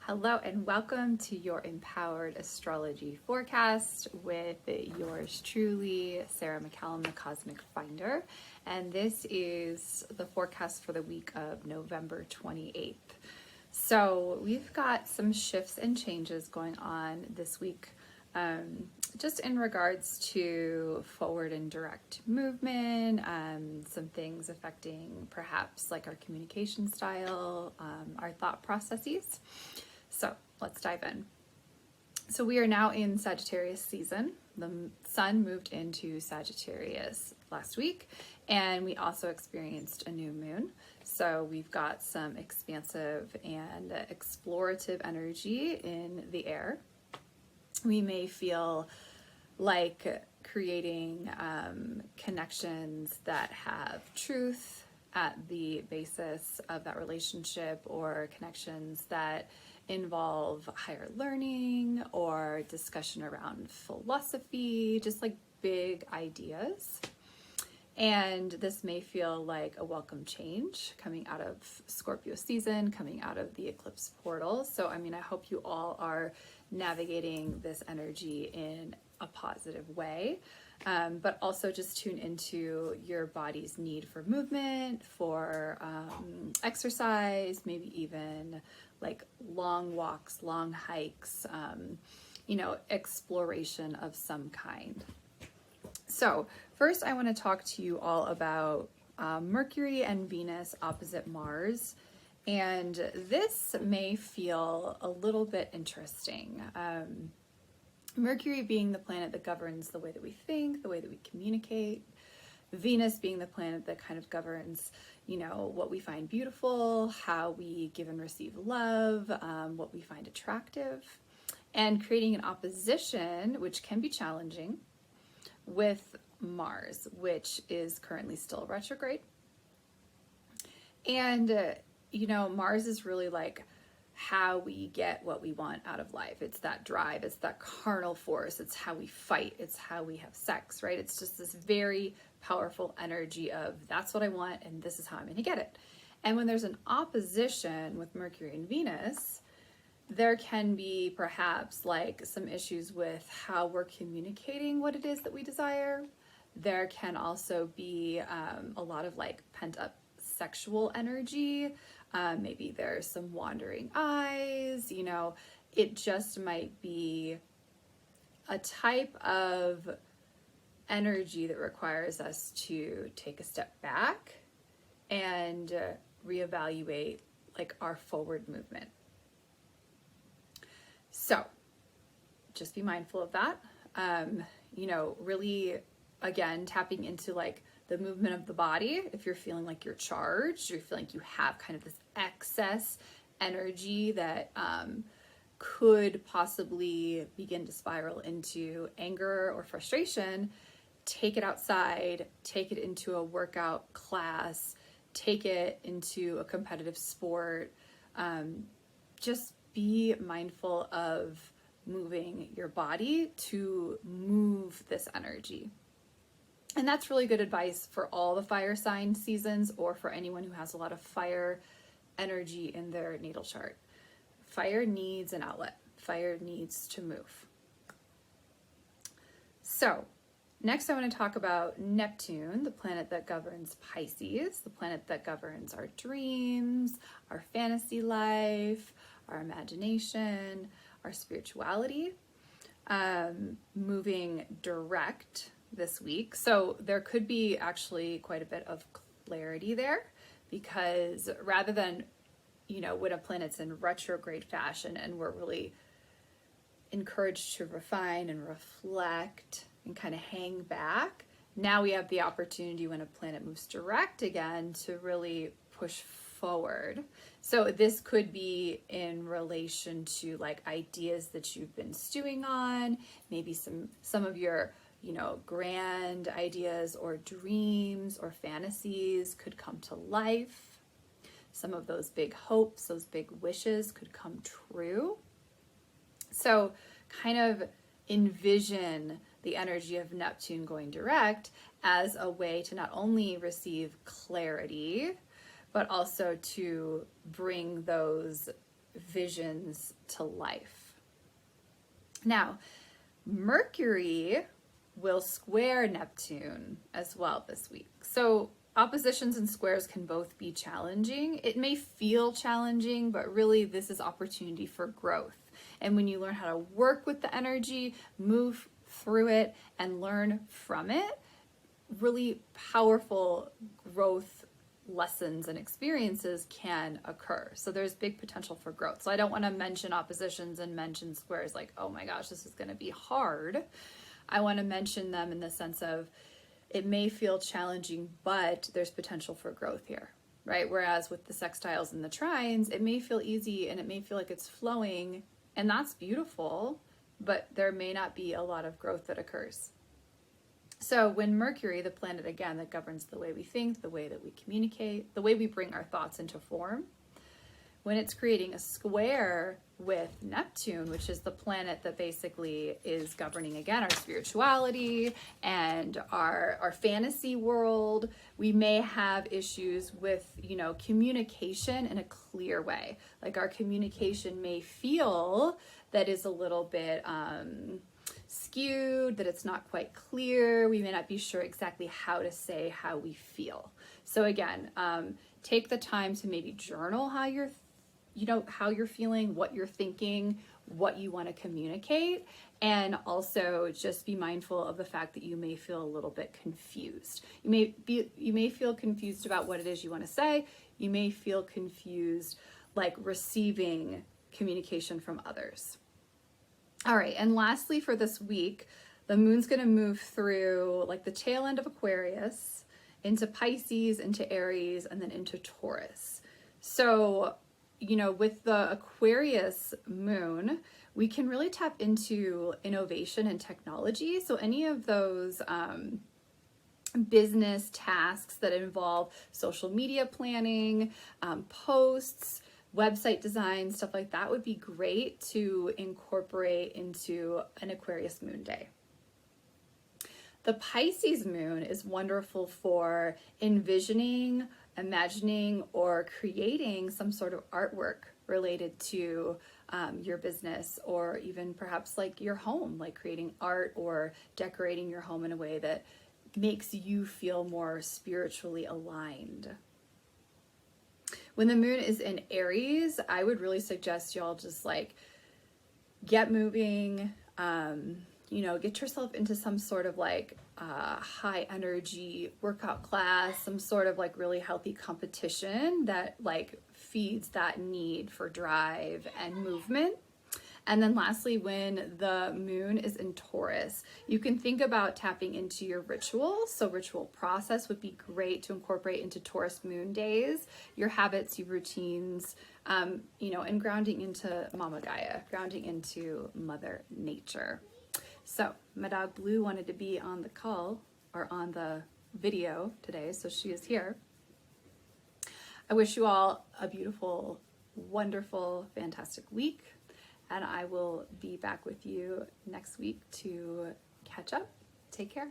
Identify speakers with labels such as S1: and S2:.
S1: Hello and welcome to your Empowered Astrology Forecast with yours truly, Sarah McCallum, the Cosmic Finder. And this is the forecast for the week of November 28th. So we've got some shifts and changes going on this week, just in regards to forward and direct movement, some things affecting perhaps like our communication style, our thought processes. So let's dive in. So we are now in Sagittarius season. The sun moved into Sagittarius last week, and we also experienced a new moon. So we've got some expansive and explorative energy in the air. We may feel like creating connections that have truth at the basis of that relationship, or connections that involve higher learning or discussion around philosophy, just like big ideas. And this may feel like a welcome change coming out of Scorpio season, coming out of the eclipse portal. So, I hope you all are navigating this energy in a positive way. But also just tune into your body's need for movement, for exercise, maybe even like long walks, long hikes, exploration of some kind. So first I want to talk to you all about Mercury and Venus opposite Mars. And this may feel a little bit interesting. Mercury being the planet that governs the way that we think, the way that we communicate. Venus being the planet that kind of governs, what we find beautiful, how we give and receive love, what we find attractive, and creating an opposition, which can be challenging, with Mars, which is currently still retrograde. And, Mars is really like how we get what we want out of life. It's that drive, it's that carnal force, it's how we fight, it's how we have sex, right? It's just this very powerful energy of that's what I want and this is how I'm going to get it. And when there's an opposition with Mercury and Venus, there can be perhaps like some issues with how we're communicating what it is that we desire. There can also be a lot of like pent up sexual energy. Maybe there's some wandering eyes, it just might be a type of energy that requires us to take a step back and reevaluate like our forward movement. So just be mindful of that. Really, again, tapping into like the movement of the body. If you're feeling like you're charged, you're feeling like you have kind of this excess energy that could possibly begin to spiral into anger or frustration, take it outside, take it into a workout class, take it into a competitive sport. Just be mindful of moving your body to move this energy. And that's really good advice for all the fire sign seasons, or for anyone who has a lot of fire energy in their natal chart. Fire needs an outlet. Fire needs to move. So next I want to talk about Neptune, the planet that governs Pisces, the planet that governs our dreams, our fantasy life, our imagination, our spirituality, moving direct this week. So there could be actually quite a bit of clarity there, because rather than, when a planet's in retrograde fashion and we're really encouraged to refine and reflect and kind of hang back, now we have the opportunity when a planet moves direct again to really push forward. So this could be in relation to like ideas that you've been stewing on, maybe some of your grand ideas or dreams or fantasies could come to life. Some of those big hopes, those big wishes could come true. So kind of envision the energy of Neptune going direct as a way to not only receive clarity, but also to bring those visions to life. Now, Mercury will square Neptune as well this week. So oppositions and squares can both be challenging. It may feel challenging, but really this is opportunity for growth. And when you learn how to work with the energy, move through it, and learn from it, really powerful growth lessons and experiences can occur. So there's big potential for growth. So I don't want to mention oppositions and mention squares like, oh my gosh, this is going to be hard. I want to mention them in the sense of it may feel challenging, but there's potential for growth here, right? Whereas with the sextiles and the trines, it may feel easy and it may feel like it's flowing, and that's beautiful, but there may not be a lot of growth that occurs. So when Mercury, the planet again that governs the way we think, the way that we communicate, the way we bring our thoughts into form, when it's creating a square with Neptune, which is the planet that basically is governing again our spirituality and our fantasy world, we may have issues with, communication in a clear way. Like our communication may feel that is a little bit skewed, that it's not quite clear. We may not be sure exactly how to say how we feel. So again, take the time to maybe journal how you're feeling, what you're thinking, what you want to communicate, and also just be mindful of the fact that you may feel a little bit confused. You may feel confused about what it is you want to say. You may feel confused like receiving communication from others. All right, and lastly for this week, the moon's going to move through like the tail end of Aquarius into Pisces, into Aries, and then into Taurus. So, with the Aquarius moon, we can really tap into innovation and technology. So any of those business tasks that involve social media planning, posts, website design, stuff like that would be great to incorporate into an Aquarius moon day. The Pisces moon is wonderful for envisioning, imagining, or creating some sort of artwork related to your business, or even perhaps like your home, like creating art or decorating your home in a way that makes you feel more spiritually aligned. When the moon is in Aries, I would really suggest y'all just like get moving, get yourself into some sort of like high energy workout class, some sort of like really healthy competition that like feeds that need for drive and movement. And then lastly, when the moon is in Taurus, you can think about tapping into your rituals. So ritual process would be great to incorporate into Taurus moon days, your habits, your routines, and grounding into Mama Gaia, grounding into Mother Nature. So my dog Blue wanted to be on the call or on the video today, so she is here. I wish you all a beautiful, wonderful, fantastic week. And I will be back with you next week to catch up. Take care.